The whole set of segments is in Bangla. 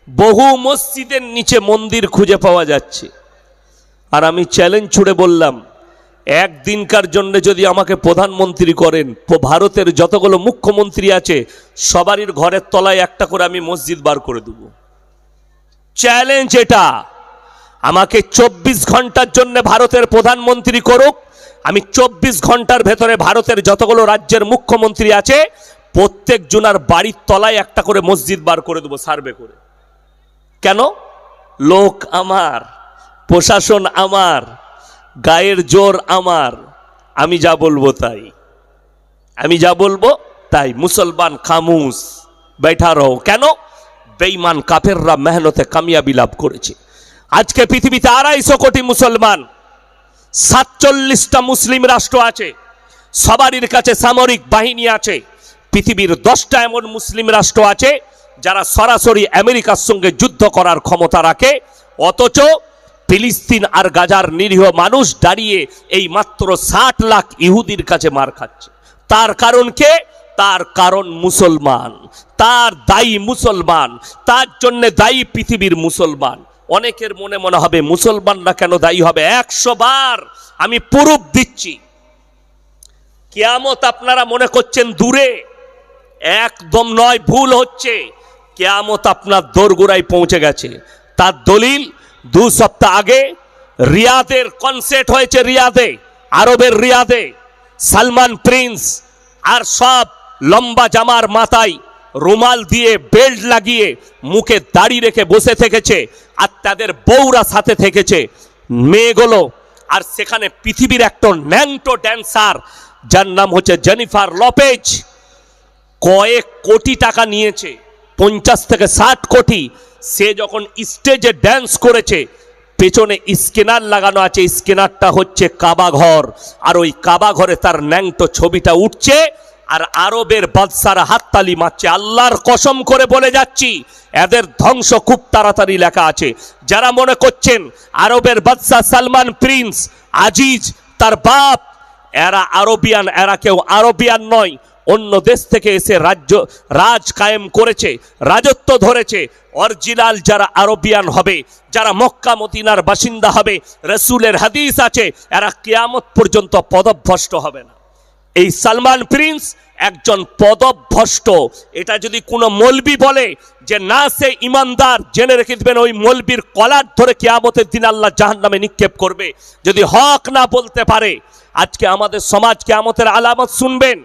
বহু মসজিদের নিচে মন্দির খুঁজে পাওয়া যাচ্ছে। আর আমি চ্যালেঞ্জ ছুড়ে বললাম, একদিনকার জন্য যদি আমাকে প্রধানমন্ত্রী করেন, ভারতের যতগুলো মুখ্যমন্ত্রী আছে সবারই ঘরের তলায় একটা করে আমি মসজিদ বার করে দেব। চ্যালেঞ্জ এটা। আমাকে 24 ঘন্টার জন্য ভারতের প্রধানমন্ত্রী করুক, আমি 24 ঘন্টার ভেতরে ভারতের যতগুলো রাজ্যের মুখ্যমন্ত্রী আছে প্রত্যেক জনার বাড়ির তলায় একটা করে মসজিদ বার করে দেবো সার্ভে করে। কেন? লোক আমার, প্রশাসন আমার, গায়ের জোর আমার, আমি যা বলবো তাই, আমি যা বলবো তাই। মুসলমান খামুস बैठा रहो। কেন? বেঈমান কাফেররা মেহনতে কামিয়াবি লাভ করেছে। আজকে পৃথিবীতে 250 কোটি মুসলমান, 47টা মুসলিম রাষ্ট্র আছে, সবারই কাছে সামরিক বাহিনী আছে। পৃথিবীর 10টা এমন মুসলিম রাষ্ট্র আছে যারা সরাসরি আমেরিকার সঙ্গে যুদ্ধ করার ক্ষমতা রাখে, অথচ ফিলিস্তিন আর গাজার নিরীহ মানুষ দাঁড়িয়ে এই মাত্র 60 লাখ ইহুদির কাছে মার খাচ্ছে। তার কারণ কে? তার কারণ মুসলমান, তার দায়ী মুসলমান, তার জন্য দায়ী পৃথিবীর মুসলমান। অনেকের মনে মনে হবে মুসলমানরা কেন দায়ী হবে? 100 বার আমি প্রুফ দিচ্ছি। কিয়ামত আপনারা মনে করছেন দূরে, একদম নয়, ভুল হচ্ছে। কিয়ামত আপনার দোরগোড়ায় পৌঁছে গেছে। তার দলিল 2 সপ্তাহ আগে রিয়াদের কনসার্ট হয়েছে, রিয়াদে, আরবের রিয়াদে। সালমান প্রিন্স আর সব লম্বা জামার মাথায় রুমাল দিয়ে বেল্ট লাগিয়ে মুখে দাড়ি রেখে বসে থেকেছে, আর তাদের বউরা সাথে থেকেছে, মেয়েগুলো। আর সেখানে পৃথিবীর একটা ন্যাংটো ড্যান্সার যার নাম হচ্ছে জেনিফার লোপেজ, কয়েক কোটি টাকা নিয়েছে, 50 থেকে 60 কোটি। সে যখন স্টেজে ড্যান্স করেছে, পেছনে স্ক্যানার লাগানো আছে, স্ক্যানারটা হচ্ছে কাবা ঘর, আর ওই কাবা ঘরে তার ন্যাংটো ছবিটা উঠছে, আর আরবের বাদশারা হাততালি মারছে। আল্লাহর কসম করে বলে যাচ্ছি, এদের ধ্বংস খুব তাড়াতাড়ি লেখা আছে। যারা মনে করছেন আরবের বাদশা সালমান প্রিন্স, আজিজ তার বাপ, এরা আরবিয়ান, এরা কেউ আরবিয়ান নয়। অন্য দেশ থেকে এসে রাজ কায়েম করেছে, রাজত্ব ধরেছে। অরিজিনাল যারা আরবিয়ান হবে, যারা মক্কা মদিনার বাসিন্দা হবে, রাসূলের হাদিস আছে, এরা কিয়ামত পর্যন্ত পদভ্রষ্ট হবে না। এই সালমান প্রিন্স একজন পদভ্রষ্ট। এটা যদি কোনো মৌলবি বলে যে না সে ইমানদার, জেনে রেখে দিবেন ওই মৌলবির কলার ধরে কিয়ামতের দিন আল্লাহ জাহান্নামে নিক্ষেপ করবে, যদি হক না বলতে পারে। আজকে আমাদের সমাজ কিয়ামতের আলামত শুনবেন।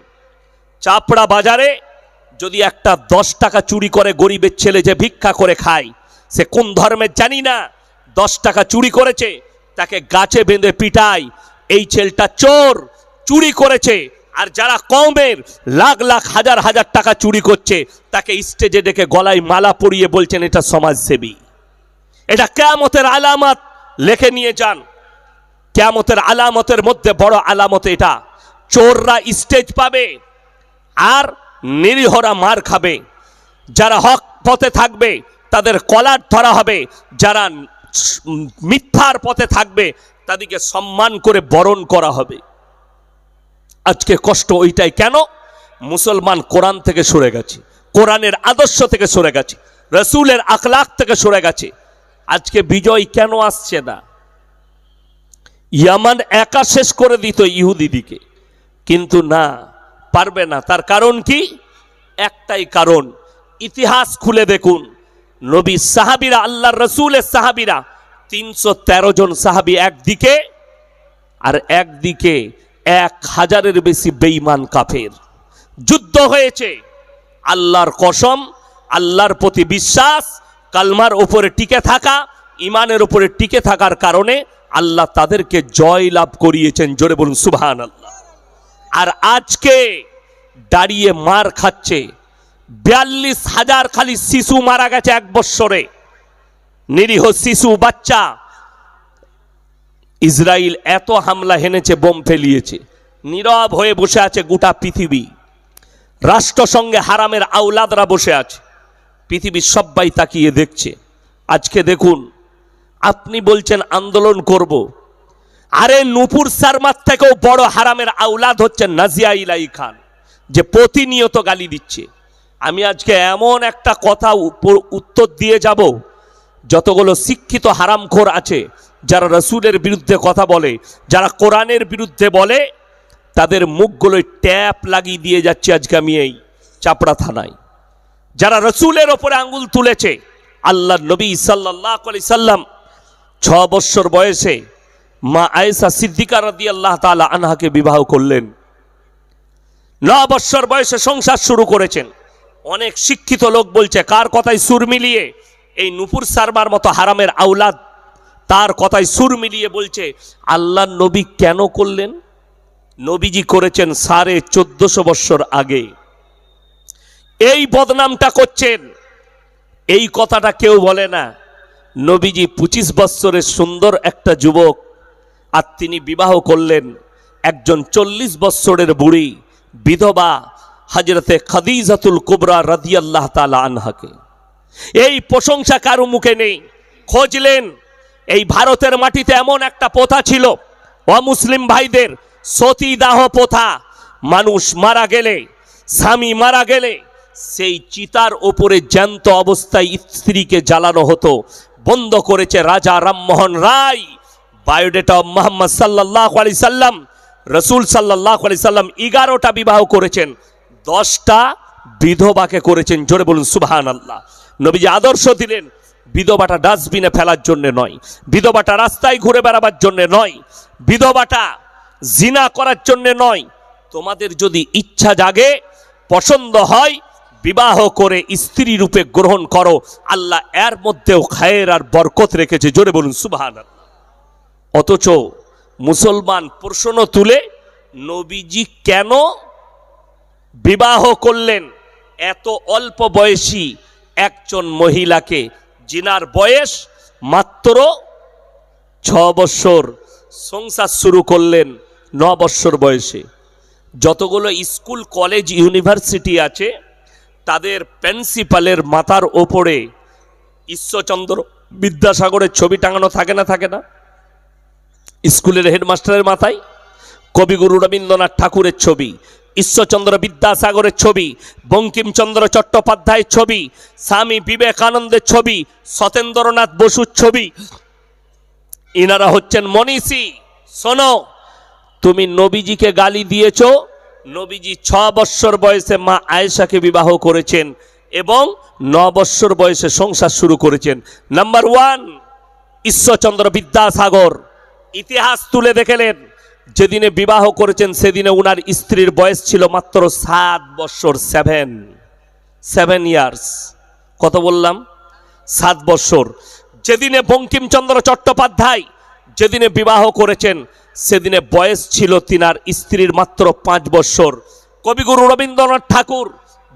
চাপড়া বাজারে যদি একটা 10 টাকা চুরি করে গরিবের ছেলে যে ভিক্ষা করে খায়, সে কোন ধর্মের জানি না, 10 টাকা চুরি করেছে, তাকে গাছে বেঁধে পিটায়, এই ছেলেটা চোর, চুরি করেছে। আর যারা কওমের লাখ লাখ হাজার হাজার টাকা চুরি করছে, তাকে স্টেজে ডেকে গলায় মালা পরিয়ে বলছেন এটা সমাজসেবী। এটা কিয়ামতের আলামত, লিখে নিয়ে যান। কিয়ামতের আলামতের মধ্যে বড় আলামত এটা। চোররা স্টেজ পাবে আর নিরীহরা মার খাবে। যারা হক পথে থাকবে তাদের কলার ধরা হবে, যারা মিথ্যার পথে থাকবে তাদেরকে সম্মান করে বরণ করা হবে। আজকে কষ্ট ওইটাই। কেন? মুসলমান কোরআন থেকে সরে গেছে, কোরআনের আদর্শ থেকে সরে গেছে, রাসূলের আখলাক থেকে সরে গেছে। আজকে বিজয় কেন আসছে না? ইয়ামান একা শেষ করে দিত ইহুদিদিকে, কিন্তু না, পারবে না। তার কারণ কি? একটাই কারণ। ইতিহাস খুলে দেখুন, নবী সাহাবীরা, আল্লাহর রাসূলের সাহাবীরা 313 জন সাহাবী একদিকে, আর একদিকে 1000-এর বেশি বেঈমান কাফের। যুদ্ধ হয়েছে। আল্লাহর কসম, আল্লাহর প্রতি বিশ্বাস, কালমার উপরে টিকে থাকা, ইমানের উপরে টিকে থাকার কারণে আল্লাহ তাদেরকে জয় লাভ করিয়েছেন। জোরে বলুন সুবহানাল্লাহ। আর আজকে দাঁড়িয়ে মার খাচ্ছে। 42,000 খালি শিশু মারা গেছে 1 বছরে, নিরীহ শিশু, বাচ্চা। ইসরায়েল এত হামলা হেনেছে, বোম ফেলিয়েছে, নীরব হয়ে বসে আছে গোটা পৃথিবী। রাষ্ট্রসংঘে হারামের আওলাদরা বসে আছে, পৃথিবীর সবাই তাকিয়ে দেখছে। আজকে দেখুন, আপনি বলছেন আন্দোলন করব, আরে নূপুর শর্মার থেকেও বড় হারামের আওলাদ হচ্ছে নাজিয়া ইলাহি খান, যে প্রতিনিয়ত গালি দিচ্ছে। আমি আজকে এমন একটা কথা উত্তর দিয়ে যাব, যতগুলো শিক্ষিত হারামখোর আছে যারা রসুলের বিরুদ্ধে কথা বলে, যারা কোরআনের বিরুদ্ধে বলে, তাদের মুখগুলোয় ট্যাপ লাগিয়ে দিয়ে যাচ্ছে আজকে আমি এই চাপড়া থানায়। যারা রসুলের ওপরে আঙ্গুল তুলেছে, আল্লাহ নবী সাল্লাল্লাহু আলাইহি সাল্লাম 6 বছর বয়সে মা আয়েশা সিদ্দিকা রাদিয়াল্লাহু তাআলা আনহাকে বিবাহ করলেন। 9 বছর বয়সে সংসার শুরু করেছেন। অনেক শিক্ষিত লোক বলছে, কার কথায় সুর মিলিয়ে এই নূপুর সারবার মতো হারামের আওলাদ তার কথায় সুর মিলিয়ে বলছে আল্লাহ নবী কেন করলেন? নবীজি করেছেন 1450 বছর আগে। এই বদনামটা করছেন, এই কথাটা কেউ বলে না। নবীজি 25 বছরের সুন্দর একটা যুবক, আর তিনি বিবাহ করলেন একজন 40 বছরের বুড়ি বিধবা হযরতে খাদিজাতুল কুবরা রাদিয়াল্লাহু তাআলা আনহাকে। এই প্রশংসা কারো মুখে নেই। খোঁজলেন এই ভারতের মাটিতে এমন একটা প্রথা ছিল, অমুসলিম ভাইদের সতীদাহ প্রথা। মানুষ মারা গেলে, স্বামী মারা গেলে সেই চিতার ওপরে জ্যান্ত অবস্থায় স্ত্রীকে জ্বালানো হতো। বন্ধ করেছে রাজা রামমোহন রায়। বায়োডেটা মুহাম্মদ সাল্লাল্লাহু আলাইহি সাল্লাম, রসুল সাল্লাল্লাহু আলাইহি সাল্লাম 11টা বিবাহ করেছেন, 10টা বিধবাকে করেছেন। জোরে বলুন সুবহানাল্লাহ। নবীজি আদর্শ দিলেন, বিধবাটা ডাস্টবিনে ফেলার জন্য নয়, বিধবাটা রাস্তায় ঘুরে বেড়াবার জন্য নয়, বিধবাটা জিনা করার জন্য নয়। তোমাদের যদি ইচ্ছা জাগে, পছন্দ হয়, বিবাহ করে স্ত্রী রূপে গ্রহণ করো। আল্লাহ এর মধ্যেও খায়ের আর বরকত রেখেছে। জোরে বলুন সুবহানাল্লাহ। অথচ মুসলমান প্রশ্ন তুলে, নবীজি কেন বিবাহ করলেন এত অল্প বয়সী একজন মহিলাকে? জিনার বয়স মাত্র 6 বছর, সংসার শুরু করলেন 9 বছর বয়সে। যতগুলো স্কুল কলেজ ইউনিভার্সিটি আছে, তাদের প্রিন্সিপালের মাথার ওপরে ঈশ্বরচন্দ্র বিদ্যাসাগরের ছবি টাঙানো থাকে না? থাকে না? স্কুলের হেডমাস্টারের মাথায় কবিগুরু রবীন্দ্রনাথ ঠাকুরের ছবি, ঈশ্বরচন্দ্র বিদ্যাসাগরের ছবি, বঙ্কিমচন্দ্র চট্টোপাধ্যায়ের ছবি, স্বামী বিবেকানন্দের ছবি, সত্যেন্দ্রনাথ বসুর ছবি। ইনারা হচ্ছেন মনীষী। শোনো, তুমি নবীজিকে গালি দিয়েছো। নবীজি 6 বছর বয়সে মা আয়েশাকে বিবাহ করেছেন এবং 9 বছর বয়সে সংসার শুরু করেছেন। নাম্বার 1, ঈশ্বরচন্দ্র বিদ্যাসাগর ইতিহাস তুলে দেখলেন, যেদিনে বিবাহ করেছেন সেদিনে উনার স্ত্রীর বয়স ছিল মাত্র 7 বছর। 7 ইয়ার্স। কত বললাম? 7 বছর। যেদিনে বঙ্কিমচন্দ্র চট্টোপাধ্যায় যেদিনে বিবাহ করেছেন সেদিনে বয়স ছিল তিনার স্ত্রীর মাত্র 5 বছর। কবিগুরু রবীন্দ্রনাথ ঠাকুর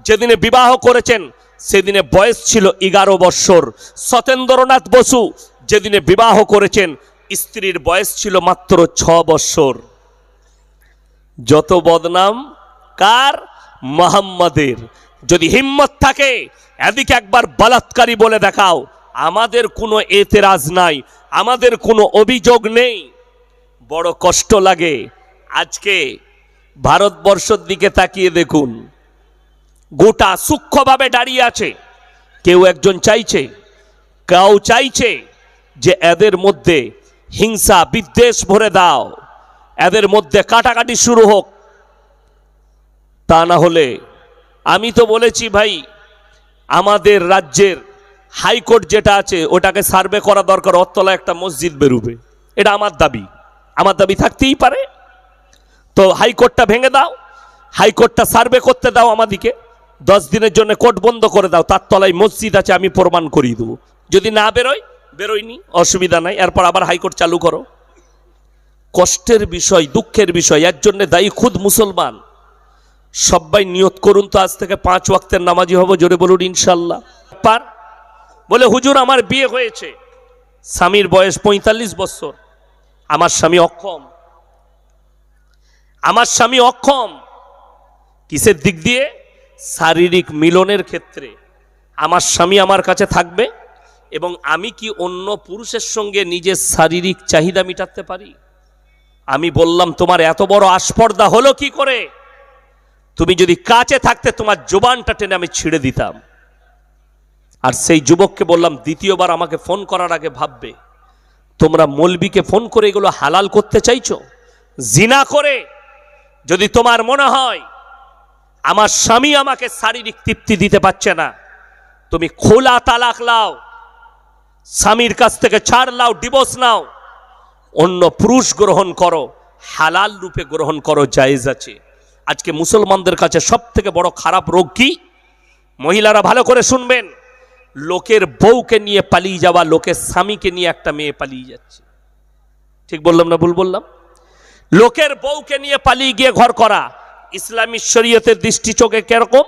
যেদিনে বিবাহ করেছেন সেদিনে বয়স ছিল 11 বছর। সত্যেন্দ্রনাথ বসু যেদিনে বিবাহ করেছেন স্ত্রীর বয়স ছিল মাত্র 6 বছর। যত বদনাম কার? মুহাম্মাদের। যদি হিম্মত থাকে এদিকে একবার বলাৎকারী বলে দেখাও, আমাদের কোনো এতেরাজ নাই, আমাদের কোনো অভিযোগ নেই। বড় কষ্ট লাগে। আজকে ভারতবর্ষের দিকে তাকিয়ে দেখুন, গোটা সূক্ষ্মভাবে দাঁড়িয়ে আছে। কেউ একজন চাইছে, কেউ চাইছে যে এদের মধ্যে হিংসা বিদ্বেষ ভরে দাও, এদের মধ্যে কাটাকাটি শুরু হোক। তা না হলে, আমি তো বলেছি ভাই, আমাদের রাজ্যের হাইকোর্ট যেটা আছে ওটাকে সার্ভে করা দরকার, অতলা একটা মসজিদ বেরোবে। এটা আমার দাবি, আমার দাবি থাকতেই পারে। তো হাইকোর্টটা ভেঙে দাও, হাইকোর্টটা সার্ভে করতে দাও আমাদিকে, 10 দিনের জন্য কোর্ট বন্ধ করে দাও, তার তলায় মসজিদ আছে আমি প্রমাণ করিয়ে দেবো। যদি না বেরোয়নি অসুবিধা নাই, এরপর আবার হাইকোর্ট চালু করো। কষ্টের বিষয়, দুঃখের বিষয়। এর জন্য দায়ী খুদ মুসলমান। সবাই নিয়ত করুন তো আজ থেকে 5 ওয়াক্তের নামাজি হব। জোরে বলুন ইনশাল্লাহ। বলে হুজুর আমার বিয়ে হয়েছে, স্বামীর বয়স 45 বছর, আমার স্বামী অক্ষম। আমার স্বামী অক্ষম কিসের দিক দিয়ে? শারীরিক মিলনের ক্ষেত্রে। আমার স্বামী আমার কাছে থাকবে এবং আমি কি অন্য পুরুষের সঙ্গে নিজের শারীরিক চাহিদা মেটাতে পারি? আমি বললাম তোমার এত বড় আস্পর্ধা হলো কি করে? তুমি যদি কাছে থাকতে তোমার জবানটা টেনে আমি ছিঁড়ে দিতাম। আর সেই যুবককে বললাম, দ্বিতীয়বার আমাকে ফোন করার আগে ভাববে, তোমরা মৌলবীকে ফোন করে এগুলো হালাল করতে চাইছো জিনা করে? যদি তোমার মনে হয় আমার স্বামী আমাকে শারীরিক তৃপ্তি দিতে পারছে না, তুমি খোলা তালাক লাও, স্বামীর কাছ থেকে ছাড় লাও, ডিভোর্স নাও, অন্য পুরুষ গ্রহণ করো, হালাল রূপে গ্রহণ করো, জায়েজ আছে। আজকে মুসলমানদের কাছে সব থেকে বড় খারাপ রোগ কি? মহিলারা ভালো করে শুনবেন, লোকের বউকে নিয়ে পালিয়ে যাওয়া, লোকের স্বামীকে নিয়ে একটা মেয়ে পালিয়ে যাচ্ছে। ঠিক বললাম না ভুল বললাম? লোকের বউকে নিয়ে পালিয়ে গিয়ে ঘর করা ইসলামী শরীয়তের দৃষ্টি চোখে কিরকম?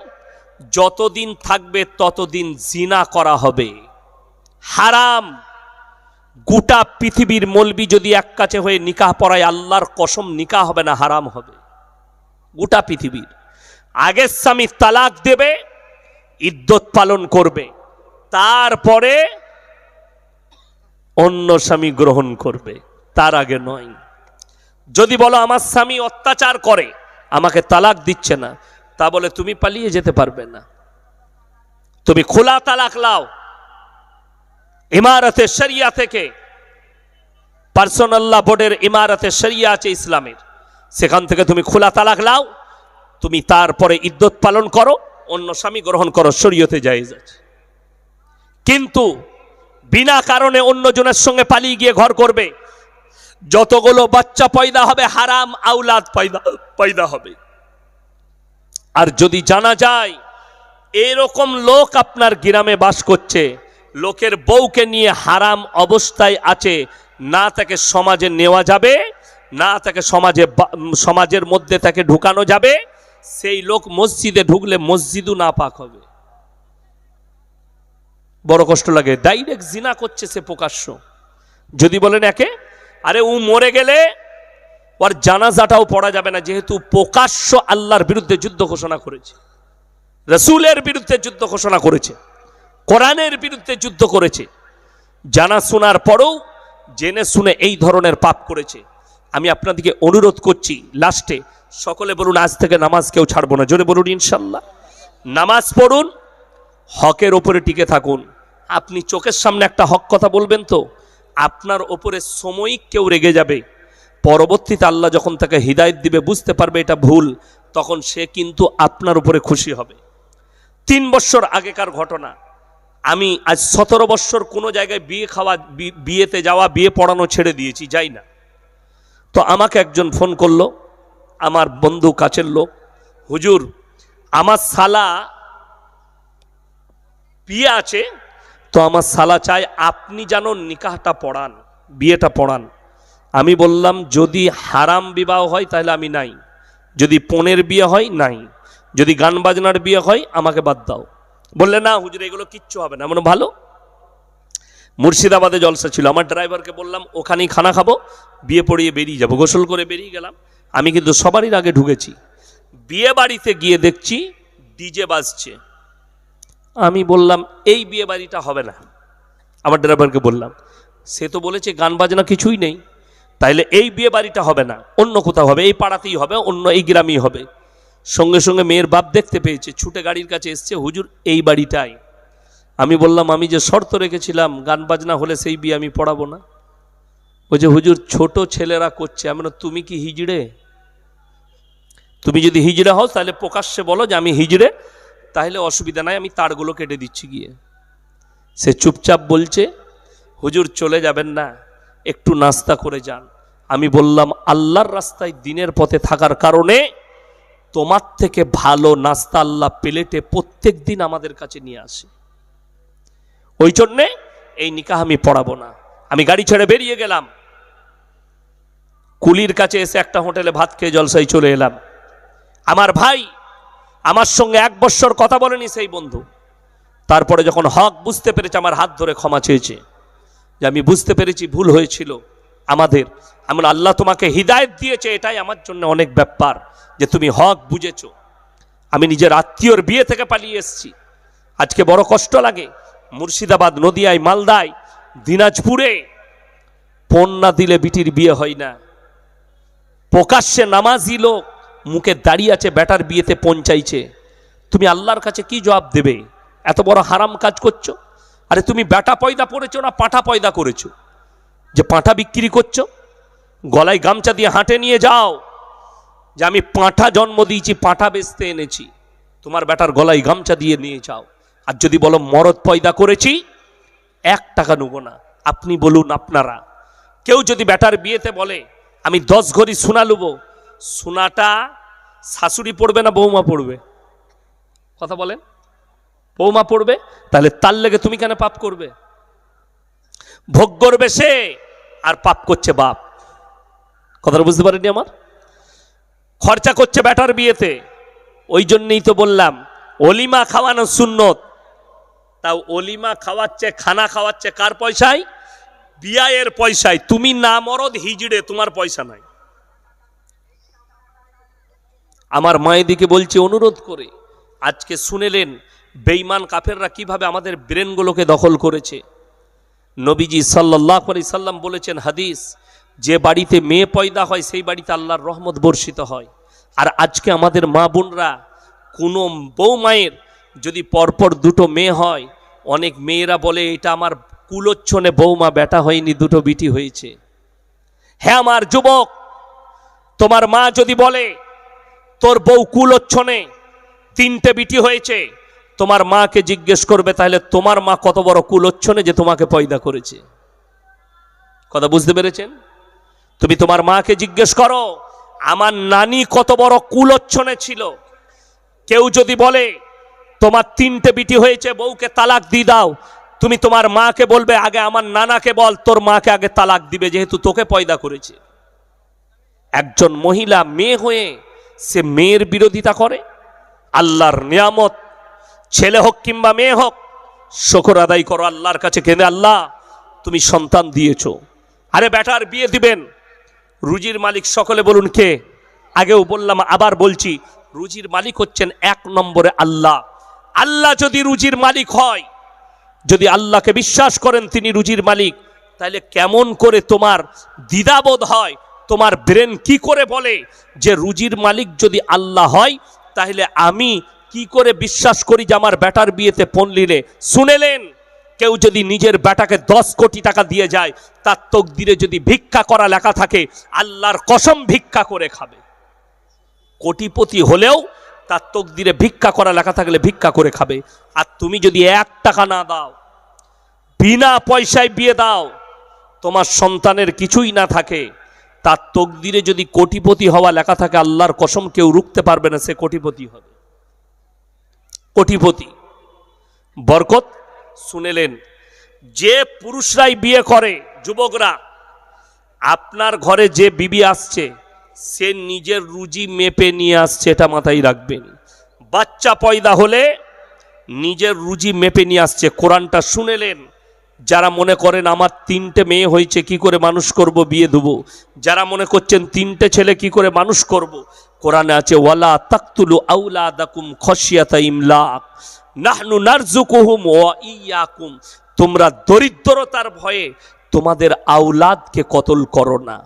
যতদিন থাকবে ততদিন জিনা করা হবে, হারাম। গোটা পৃথিবীর মৌলবি যদি এক কাছে হয়ে নিকাহ পড়ায়, আল্লাহর কসম নিকাহ হবে না, হারাম হবে। গোটা পৃথিবীর আগের স্বামী তালাক দেবে, ইদ্যত পালন করবে, তারপরে অন্য স্বামী গ্রহণ করবে, তার আগে নয়। যদি বলো আমার স্বামী অত্যাচার করে, আমাকে তালাক দিচ্ছে না, তা বলে তুমি পালিয়ে যেতে পারবে না। তুমি খোলা তালাক লাও, ইমারতে শরিয়া থেকে, পার্সোনাল ল বোর্ডের ইমারতে শরিয়া আছে ইসলামের, সেখান থেকে তুমি খোলা তালাক লাও, তুমি তারপরে ইদ্যত পালন করো, অন্য স্বামী গ্রহণ করো, শরীয়তে জায়েজ আছে। কিন্তু বিনা কারণে অন্যজনের সঙ্গে পালিয়ে গিয়ে ঘর করবে, যতগুলো বাচ্চা পয়দা হবে হারাম আওলাদ পয়দা হবে। আর যদি জানা যায় এরকম লোক আপনার গ্রামে বাস করছে, লোকের বউকে নিয়ে হারাম অবস্থায় আছে, না তাকে সমাজে নেওয়া যাবে, না তাকে সমাজের মধ্যে তাকে ঢুকানো যাবে, সেই লোক মসজিদে ঢুকলে মসজিদও না পাক হবে। বড় কষ্ট লাগে। ডাইরেক্ট জিনা করছে সে প্রকাশ্য। যদি বলেন একে, আরে ও মরে গেলে ওর জানাজাটাও পড়া যাবে না, যেহেতু প্রকাশ্য আল্লাহর বিরুদ্ধে যুদ্ধ ঘোষণা করেছে, রাসূলের বিরুদ্ধে যুদ্ধ ঘোষণা করেছে, কোরআনের বিরুদ্ধে যুদ্ধ করেছে, জানা শোনার পরেও জেনে শুনে এই ধরনের পাপ করেছে। আমি আপনাদেরকে অনুরোধ করছি, লাস্টে সকলে বলুন আজ থেকে নামাজ কেউ ছাড়বো না, জোরে বলুন ইনশাল্লাহ। নামাজ পড়ুন, হকের ওপরে টিকে থাকুন। আপনি চোখের সামনে একটা হক কথা বলবেন তো আপনার ওপরে সাময়িক কেউ রেগে যাবে, পরবর্তীতে আল্লাহ যখন তাকে হিদায়াত দিবে, বুঝতে পারবে এটা ভুল, তখন সে কিন্তু আপনার উপরে খুশি হবে। 3 বছর আগেকার ঘটনা, আমি আজ 17 বছর কোনো জায়গায় বিয়েতে যাওয়া, বিয়ে পড়ানো ছেড়ে দিয়েছি, যাই না। তো আমাকে একজন ফোন করলো, আমার বন্ধু কাছের লোক, হুজুর আমার শালা বিয়ে আছে, তো আমার শালা চাই আপনি যেন নিকাহটা পড়ান, বিয়েটা পড়ান। আমি বললাম যদি হারাম বিবাহ হয় তাহলে আমি নাই, যদি পণের বিয়ে হয় নাই, যদি গান বাজনার বিয়ে হয় আমাকে বাদ দাও। বললে না হুজুর এগুলো কিচ্ছু হবে না। মানে ভালো। মুর্শিদাবাদে জলসা ছিল, আমার ড্রাইভারকে বললাম ওখানেই খানা খাবো, বিয়ে পড়িয়ে বেরিয়ে যাবো, গোসল করে বেরিয়ে গেলাম। আমি কিন্তু সবারই আগে ঢুকেছি, বিয়ে বাড়িতে গিয়ে দেখছি ডিজে বাজছে। আমি বললাম এই বিয়ে বাড়িটা হবে না, আমার ড্রাইভারকে বললাম, সে তো বলেছে গান বাজনা কিছুই নেই, তাইলে এই বিয়ে বাড়িটা হবে না, অন্য কোথাও হবে, এই পাড়াতেই হবে, অন্য এই গ্রামেই হবে। সঙ্গে সঙ্গে মেয়ের বাপ দেখতে পেয়েছে, ছুটে গাড়ির কাছে এসছে, হুজুর এই বাড়িটাই। আমি বললাম আমি যে শর্ত রেখেছিলাম গান বাজনা হলে সেই বিয়ে আমি পড়াবো না। ওই যে হুজুর ছোট ছেলেরা করছে। আমি বললাম তুমি কি হিজড়ে? তুমি যদি হিজড়ে হও তাহলে প্রকাশ্যে বলো যে আমি হিজড়ে, তাহলে অসুবিধা নাই, আমি তারগুলো কেটে দিচ্ছি গিয়ে। সে চুপচাপ বলছে হুজুর চলে যাবেন না, একটু নাস্তা করে যান। আমি বললাম আল্লাহর রাস্তায় দিনের পথে থাকার কারণে তোমার থেকে ভালো নাস্তা আল্লাহ প্লেটে প্রত্যেক দিন আমাদের কাছে নিয়ে আসে, ওই জন্যে এই নিকাহ আমি পড়াবো না। আমি গাড়ি ছেড়ে বেরিয়ে গেলাম, কুলির কাছে এসে একটা হোটেলে ভাত খেয়ে জলসায় চলে এলাম। আমার ভাই আমার সঙ্গে 1 বছর কথা বলেনি সেই বন্ধু, তারপরে যখন হক বুঝতে পেরেছে আমার হাত ধরে ক্ষমা চেয়েছে, যে আমি বুঝতে পেরেছি ভুল হয়েছিল আমাদের। এমন আল্লাহ তোমাকে হিদায়াত দিয়েছে, এটাই আমার জন্য অনেক ব্যাপার যে তুমি হক বুঝেছো। আমি নিজের আত্মীয়র বিয়ে থেকে পালিয়ে এসেছি, আজকে বড় কষ্ট লাগে। মুর্শিদাবাদ, নদিয়ায়, মালদায়, দিনাজপুরে পণ না দিলে বিটির বিয়ে হয় না। প্রকাশ্যে নামাজি লোক মুখে দাঁড়িয়ে আছে, বেটার বিয়েতে পৌঁছাইছে, তুমি আল্লাহর কাছে কি জবাব দেবে? এত বড় হারাম কাজ করছো। আরে তুমি বেটা পয়দা পড়েছো না পাঁঠা পয়দা করেছো যে পাঁঠা বিক্রি করছো? গলায় গামছা দিয়ে হাঁটে নিয়ে যাও যে আমি পাঁঠা জন্ম দিয়েছি, পাঁঠা বেচতে এনেছি, তোমার বেটার গলায় গামছা দিয়ে নিয়ে যাও। আর যদি বলো মরদ পয়দা করেছি, 1 টাকা নেব না। আপনি বলুন, আপনারা কেউ যদি বেটার বিয়েতে বলে আমি 10 ঘড়ি সোনা নেব, সোনাটা শাশুড়ি পড়বে না বৌমা পড়বে? কথা বলেন, বৌমা পড়বে। তাহলে তার লেগে তুমি কেন পাপ করবে? ভোগ করবে সে, আর পাপ করছে বাপ। কথাটা বুঝতে পারেননি আমার? খরচা করছে বেটার বিয়েতে। ওই জন্যই তো বললাম অলিমা খাওয়ানো সুন্নত। তাও অলিমা খাওয়াচ্ছে, খানা খাওয়াচ্ছে কার পয়সায়? বিয়ায়ের পয়সায়। তুমি না মরদ হিজড়ে, তোমার পয়সা নাই। আমার মায়েদিকে বলছি অনুরোধ করে, আজকে শুনেলেন বেঈমান কাফেররা কিভাবে আমাদের ব্রেনগুলোকে দখল করেছে। নবীজি সাল্লাল্লাহু আলাইহি সাল্লাম বলেছেন হাদিস, যে বাড়িতে মেয়ে পয়দা হয় সেই বাড়িতে আল্লাহর রহমত বর্ষিত হয়। আর আজকে আমাদের মা বোনরা, কোনো বউ মায়ের যদি পরপর 2টো মেয়ে হয়, অনেক মেয়েরা বলে এটা আমার কুলোচ্ছনে বৌমা, বেটা হয়নি, 2টো বিটি হয়েছে। হ্যাঁ আমার যুবক, তোমার মা যদি বলে তোর বউ কুলোচ্ছনে 3টে বিটি হয়েছে, তোমার মাকে জিজ্ঞেস করবে তাহলে তোমার মা কত বড় কুলোচ্ছনে যে তোমাকে পয়দা করেছে। কথা বুঝতে পেরেছেন? তুমি তোমার মাকে জিজ্ঞেস করো আমার নানি কত বড় কুলোচ্ছনে ছিল। কেউ যদি বলে তোমার 3টে বিটি হয়েছে, বউকে তালাক দিয়ে দাও, তুমি তোমার মাকে বলবে আগে আমার নানাকে বল, তোর মাকে আগে তালাক দিবে, যেহেতু তোকে পয়দা করেছে। একজন মহিলা মেয়ে হয়ে সে মেয়ের বিরোধিতা করে। আল্লাহর নিয়ামত, ছেলে হোক কিংবা মেয়ে হোক, শুকর আদায় করো আল্লাহর কাছে, কেঁদে আল্লাহ তুমি সন্তান দিয়েছো। আরে বেটার বিয়ে দিবেন, রুজির মালিক সকলে বলুন কে? আগেও বললাম, আবার বলছি, রুজির মালিক হচ্ছেন 1 নম্বরে আল্লাহ। আল্লাহ যদি রুজির মালিক হয়, যদি আল্লাহকে বিশ্বাস করেন তিনি রুজির মালিক, তাহলে কেমন করে তোমার দ্বিধাবোধ হয়? তোমার ব্রেন কি করে বলে যে রুজির মালিক যদি আল্লাহ হয়, তাহলে আমি কি করে বিশ্বাস করি যে আমার বেটার বিয়েতে পণ নিলে? শুনেলেন, কেউ যদি নিজের বেটাকে 10 কোটি টাকা দিয়ে যায়, তার তকদিরে যদি ভিক্ষা করা লেখা থাকে, আল্লাহর কসম ভিক্ষা করে খাবে। কোটিপতি হলেও তার তকদিরে ভিক্ষা করা লেখা থাকলে ভিক্ষা করে খাবে। আর তুমি যদি 1 টাকা না দাও, বিনা পয়সায় বিয়ে দাও, তোমার সন্তানের কিছুই না থাকে, তার তকদিরে যদি কোটিপতি হওয়া লেখা থাকে, আল্লাহর কসম কেউ রুখতে পারবে না, সে কোটিপতি হবে। কোটিপতি বরকত। শুনেলেন, যে পুরুষরাই বিয়ে করে, যুবকরা, আপনার ঘরে যে বিবি আসছে সে নিজের রুজি মেপে নিয়ে আসছে, এটা মাথায় রাখবেন। বাচ্চা পয়দা হলে নিজের রুজি মেপে নিয়ে আসছে। কোরআনটা শুনেলেন, যারা মনে করেন আমার 3টে মেয়ে হয়েছে কি করে মানুষ করব, বিয়ে দেবো, যারা মনে করছেন 3টে ছেলে কি করে মানুষ করব, কোরআনে আছে ওয়ালা তাকতুলু আওলাদাকুম খশিয়াতা ইমলাক নাহনু নারযুকুহুম ওয়া ইয়াকুম, তোমরা দরিদ্রতার ভয়ে তোমাদের আওলাদকে কতল করো না,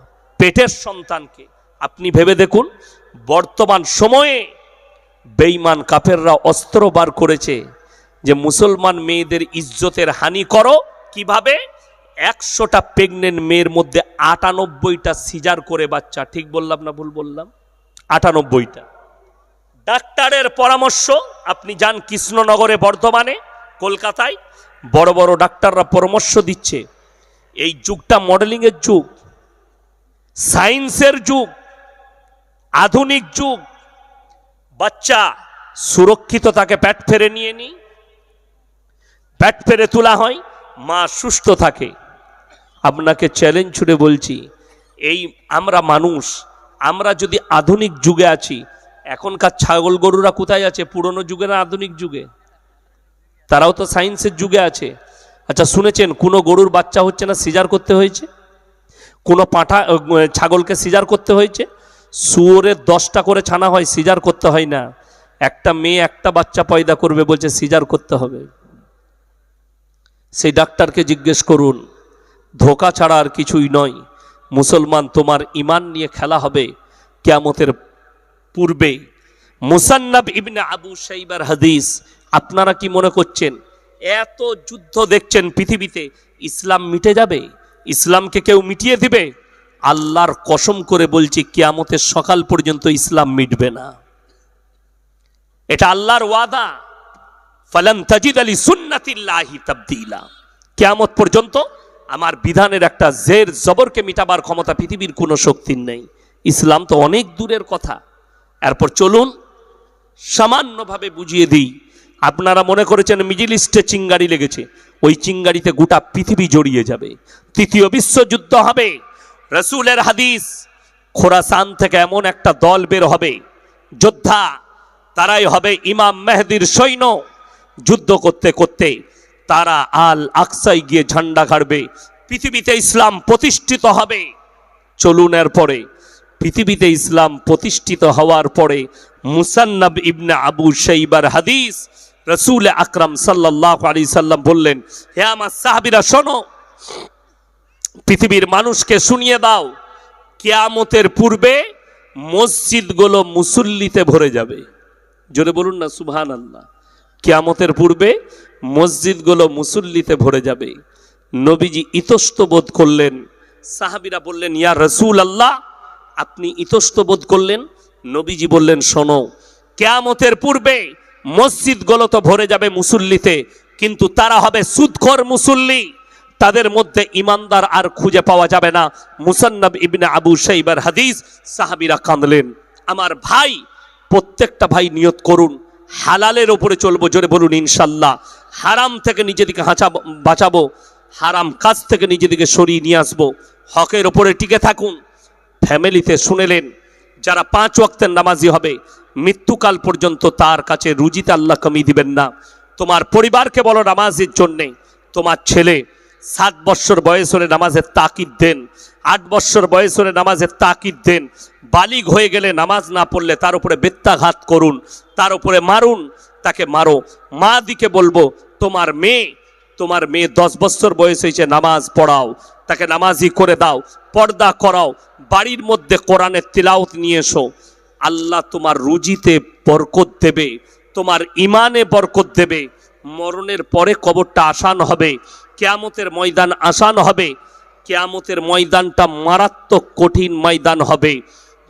পেটের সন্তানকে। আপনি ভেবে দেখুন, বর্তমান সময়ে বেঈমান কাফেররা অস্ত্র বার করেছে যে মুসলমান মেয়েদের ইজ্জতের হানি করো। কিভাবে? 100টা প্রেগনেন্ট মেয়ের মধ্যে 98টা সিজার করে বাচ্চা। ঠিক বললাম না ভুল বললাম? 98টা। ডাক্তারের পরামর্শ, আপনি যান কৃষ্ণনগরে, বর্ধমানে, কলকাতায়, বড় বড় ডাক্তাররা পরামর্শ দিচ্ছে, এই যুগটা মডেলিংয়ের যুগ, সায়েন্সের যুগ, আধুনিক যুগ। বাচ্চা সুরক্ষিত তাকে পেট ফেরে নিয়ে নি, পেট ফেরে তোলা হয়, মা সুস্থ থাকে। আপনাকে চ্যালেঞ্জ ছুড়ে বলছি, এই আমরা মানুষ, আমরা যদি আধুনিক যুগে আছি, এখনকার ছাগল গরুরা কোথায় আছে? পুরনো যুগে না আধুনিক যুগে? তারাও তো সায়েন্সের যুগে আছে। আচ্ছা শুনেছেন কোনো গরুর বাচ্চা হচ্ছে না, সিজার করতে হয়েছে? কোনো পাঁঠা ছাগলকে সিজার করতে হয়েছে? শুয়োরের 10টা করে ছানা হয়, সিজার করতে হয় না। একটা মেয়ে একটা বাচ্চা পয়দা করবে, বলছে সিজার করতে হবে। সেই ডাক্তারকে জিজ্ঞেস করুন, ধোঁকা ছাড়া আর কিছুই নয়। মুসলমান, তোমার ইমান নিয়ে খেলা হবে, কিয়ামতের পূর্বে মুসান্নাব ইবনে আবু শাইবার হাদিস। আপনারা কি মনে করছেন এত যুদ্ধ দেখছেন পৃথিবীতে, ইসলাম মিটে যাবে? ইসলামকে কেউ মিটিয়ে দিবে? আল্লাহর কসম করে বলছি, কিয়ামতের সকাল পর্যন্ত ইসলাম মিটবে না। এটা আল্লাহর ওয়াদা। ফালান তাজিদ আলি সুন্নাতিল্লাহি তাবদীলা। কিয়ামত পর্যন্ত আমার বিধানের একটা জের জবরকে মিটাবার ক্ষমতা পৃথিবীর কোনো শক্তির নেই। ইসলাম তো অনেক দূরের কথা। এরপর চলুন সামান্যভাবে বুঝিয়ে দিই। আপনারা মনে করেছেন মিডিল ইস্টে চিঙ্গারি লেগেছে, ওই চিঙ্গারিতে গোটা পৃথিবী জড়িয়ে যাবে, তৃতীয় বিশ্বযুদ্ধ হবে। রাসূলের হাদিস, খোরাসান থেকে এমন একটা দল বের হবে যোদ্ধা, তারাই হবে ইমাম মেহেদীর সৈন্য। যুদ্ধ করতে করতে তারা আল আকসায় গিয়ে ঝান্ডা গাড়বে, পৃথিবীতে ইসলাম প্রতিষ্ঠিত হবে। চলুন এরপরে পৃথিবীতে ইসলাম প্রতিষ্ঠিত হওয়ার পরে মুসান্নাব ইবনে আবু শাইবার হাদিস, রাসূল আকরাম সাল্লাল্লাহু আলাইহি সাল্লাম বললেন, হে আমার সাহাবীরা শোনো, পৃথিবীর মানুষকে শুনিয়ে দাও, কিয়ামতের পূর্বে মসজিদগুলো মুসল্লিতে ভরে যাবে। জোরে বলুন না সুবহানাল্লাহ। কিয়ামতের পূর্বে মসজিদগুলো মুসল্লিতে ভরে যাবে। নবীজি ইতস্ত বোধ করলেন। সাহাবীরা বললেন, ইয়া রাসূলুল্লাহ, আপনি ইতস্ত বোধ করলেন? নবীজি বললেন, শোনো, কিয়ামতের পূর্বে মসজিদগুলো তো ভরে যাবে মুসল্লিতে, কিন্তু তারা হবে সুদখোর মুসল্লি, তাদের মধ্যে ইমানদার আর খুঁজে পাওয়া যাবে না। মুসান্নাব ইবনে আবু শাইবার হাদিস। সাহাবীরা কাঁদলেন। আমার ভাই, প্রত্যেকটা ভাই নিয়ত করুন হালালের ওপরে চলবো। জোরে বলুন ইনশাল্লাহ। হারাম থেকে নিজেদিকে বাঁচাবো, হারাম কাজ থেকে নিজেদিকে সরিয়ে নিয়ে আসবো, হকের ওপরে টিকে থাকুন। ফ্যামিলিতে শুনেলেন, যারা 5 ওয়াক্তের নামাজি হবে মৃত্যুকাল পর্যন্ত তার কাছে রুজিতে আল্লাহ কমি দিবেন না। তোমার পরিবারকে বলো নামাজের জন্যে। তোমার ছেলে 7 বছর বয়স হলে নামাজের তাকিদ দেন, 8 বছর বয়স হলে নামাজের তাকিদ দেন। বালিগ হয়ে গেলে নামাজ না পড়লে তার উপরে বেত্যাঘাত করুন, তার উপরে মারুন, তাকে মারো। মা দিকে বলবো, তোমার মেয়ে 10 বছর বয়স হয়েছে, নামাজ পড়াও, তাকে নামাজি করে দাও, পর্দা করাও, বাড়ির মধ্যে কোরআনের তিলাওয়াত নিয়ে এসো। আল্লাহ তোমার রুজিতে বরকত দেবে, তোমার ইমানে বরকত দেবে। মরণের পরে কবরটা আসান হবে, কিয়ামতের ময়দান আসান হবে। কিয়ামতের ময়দানটা মারাত্মক কঠিন ময়দান হবে।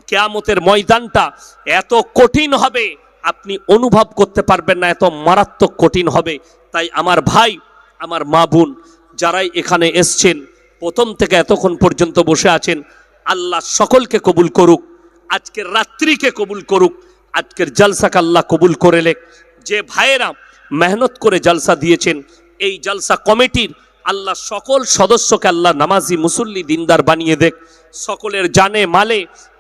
কিয়ামতের ময়দানটা এত কঠিন হবে আপনি অনুভব করতে পারবেন না, এত মারাত্মক কঠিন হবে। তাই আমার ভাই, আমার মা বোন, যারাই এখানে এসছেন, প্রথম থেকে এতক্ষণ পর্যন্ত বসে আছেন, আল্লাহ সকলকে কবুল করুক, আজকের রাত্রিকে কবুল করুক, আজকের জলসাকে আল্লাহ কবুল করে লেক। যে ভাইয়েরা মেহনত করে জলসা দিয়েছেন, এই জলসা কমিটির আল্লাহ সকল সদস্যকে আল্লাহ নামাজি মুসল্লি দিনদার বানিয়ে দেখ। সকলের জানে মালে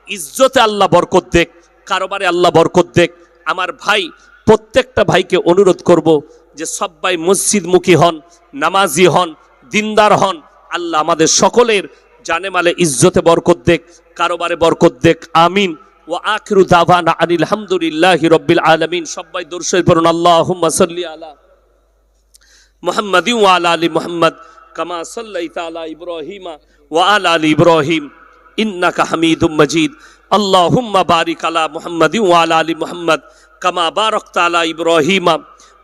ইজ্জতে আল্লাহ বরকত দেখ, কারবারে আল্লাহ বরকত দেখ। আমার ভাই, প্রত্যেকটা ভাইকে অনুরোধ করব যে সবাই মসজিদমুখী হন, নামাজি হন, দিনদার হন। আল্লাহ আমাদের সকলের জানে মালে ইজ্জতে বরকত দেখ, কারবারে বরকত দেখ। আমিন। ওয়া আখিরু দাওয়ানা আনিল হামদুলিল্লাহি রাব্বিল আলামিন। সবাই দরুদ শরীফ পড়ুন। আল্লাহুম্মা সাল্লি আলা মুহাম্মাদিন ওয়া আলা আলি মুহাম্মাদ কামা সাল্লাইতা আলা ইব্রাহিমা ওয়া আলা আলি ইব্রাহিম ইন্নাকা হামিদুম মাজিদ। আল্লাহুম্মা বারিক আলা মুহাম্মাদিন ওয়া আলা আলি মুহাম্মাদ কামা বারাকতা আলা ইব্রাহিমা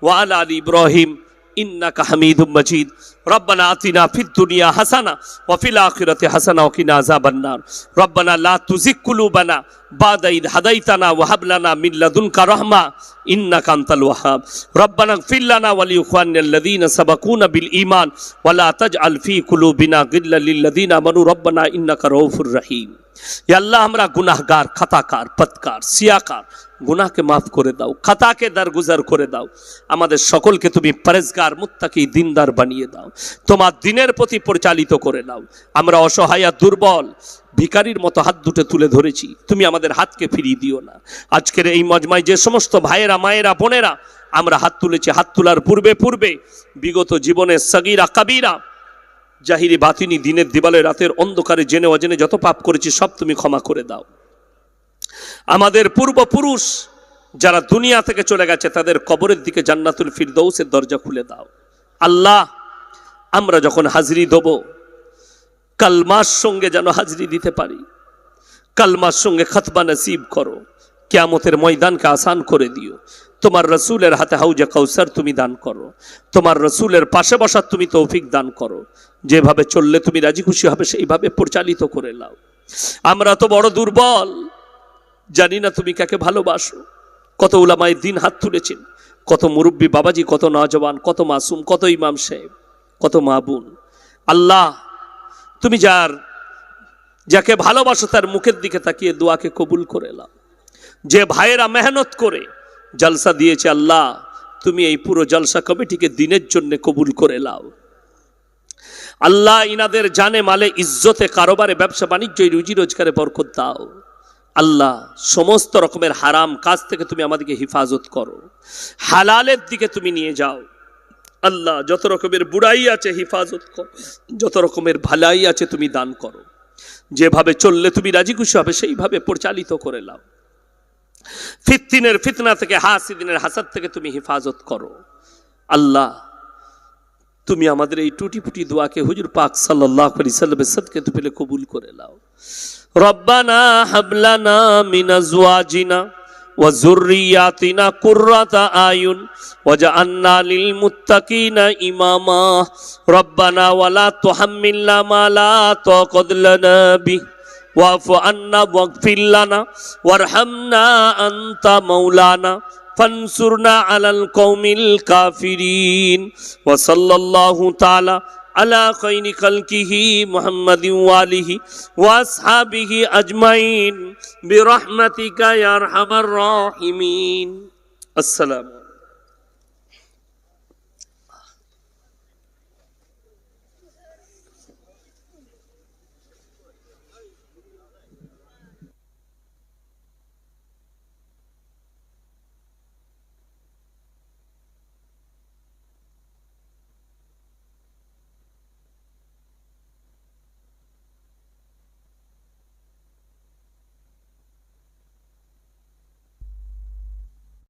ওয়া আলা আলি ইব্রাহিম ইন্নাকা হামিদুম মাজিদ। ربنا آتنا في الدنيا حسنة وفي الآخرة حسنة وقنا عذاب النار. ربنا لا تزغ قلوبنا بعد إذ هديتنا وهب لنا من لدنك رحمة إنك أنت الوهاب. ربنا اغفر لنا ولإخواننا الذين سبقونا بالإيمان ولا تجعل في قلوبنا غلا للذين آمنوا ربنا إنك رؤوف رحيم. या अल्लाह हमरा गुनाहगार, खताकार, पतकार, सियाकार, गुनाहকে মাফ করে দাও, খাতাকে দরগুজার করে দাও। আমাদের সকলকে তুমি পরেজগার, মুত্তাকি, দিনদার বানিয়ে দাও, তোমার দিনের প্রতি পরিচালিত করে দাও। আমরা অসহায়, দুর্বল, ভিখারির মতো হাত দুটো তুলে ধরেছি, তুমি আমাদের হাতকে ফিরিয়ে দিও না। আজকের এই মজমায় যে সমস্ত ভাইয়েরা, মায়েরা, বোনেরা আমরা হাত তুলেছি, হাত তোলার পূর্বে পূর্বে বিগত জীবনের সগীরা কবিরা, জাহিরি বাতিনি, দিনের দিবালে রাতের অন্ধকারে জেনে অজেনে যত পাপ করেছি সব তুমি ক্ষমা করে দাও। আমাদের পূর্বপুরুষ যারা দুনিয়া থেকে চলে গেছে তাদের কবরের দিকে জান্নাতুল ফিরদৌসের দরজা খুলে দাও। আল্লাহ, আমরা যখন হাজরি দেব কালমার সঙ্গে যেন হাজরি দিতে পারি, কালমার সঙ্গে খতবা নসিব করো, কিয়ামতের ময়দানকে আসান করে দিও। তোমার রসুলের হাতে হাউজে কাউসার তুমি দান করো, তোমার রসুলের পাশে বসার তুমি তৌফিক দান করো। যেভাবে চললে তুমি রাজি খুশি হবে সেইভাবে পরিচালিত করে নাও। আমরা তো বড় দুর্বল, জানি না তুমি কাকে ভালোবাসো। কত উলামায়ে দ্বীন হাত তুলেছেন, কত মুরব্বী বাবাজি, কত নওজওয়ান, কত মাসুম, কত ইমাম সাহেব, কত মা বোন। আল্লাহ তুমি যাকে ভালোবাসো তার মুখের দিকে তাকিয়ে দোয়াকে কবুল করে নাও। যে ভাইয়েরা মেহনত করে জলসা দিয়েছে, আল্লাহ তুমি এই পুরো জলসা কমিটিকে দিনের জন্য কবুল করে নাও। আল্লাহ ইনাদের জানে মালে, ইজ্জতে, কারোবারে, ব্যবসা বাণিজ্য, রুজি রোজগারে বরকত দাও। আল্লাহ সমস্ত রকমের হারাম কাজ থেকে তুমি আমাদেরকে হিফাজত করো, হালালের দিকে তুমি নিয়ে যাও। আল্লাহ যত রকমের বুড়াই আছে হিফাজত করো, যত রকমের ভালাই আছে তুমি দান করো। যেভাবে চললে তুমি রাজি খুশি হবে সেইভাবে পরিচালিত করে নাও। ফিতনার ফিতনা থেকে, হাসিদিনের হাসাদ থেকে তুমি হিফাজত করো। আল্লাহ তুমি আমাদের এই টুটি ফুটি দোয়াকে হুজুর পাক সাল্লাল্লাহু আলাইহি ওয়াসাল্লামের সাদকে তুমি কবুল করে নাও। রব্বানা হাবলানা মিন আজওয়াজিনা ওয়া যুররিয়াতিনা কুররাতা আয়ুন ওয়াজআলনা লিল মুত্তাকিনা ইমামা। রব্বানা ওয়ালা তুহাম্মিলনা মা লা তাকাত লানা বিহি ওয়াফু আন্না ওয়াগফির লানা ওয়ারহামনা আনতা মাওলানা ফানসুরনা আলাল কওমিল কাফিরিন। ওয়া সাল্লাল্লাহু তাআলা আলা খায়রি খালকিহি মুহাম্মাদিন ওয়া আলিহি ওয়া আসহাবিহি আজমাইন বিরহমাতিকা ইয়া আরহামার রাহিমিন। আসসালামু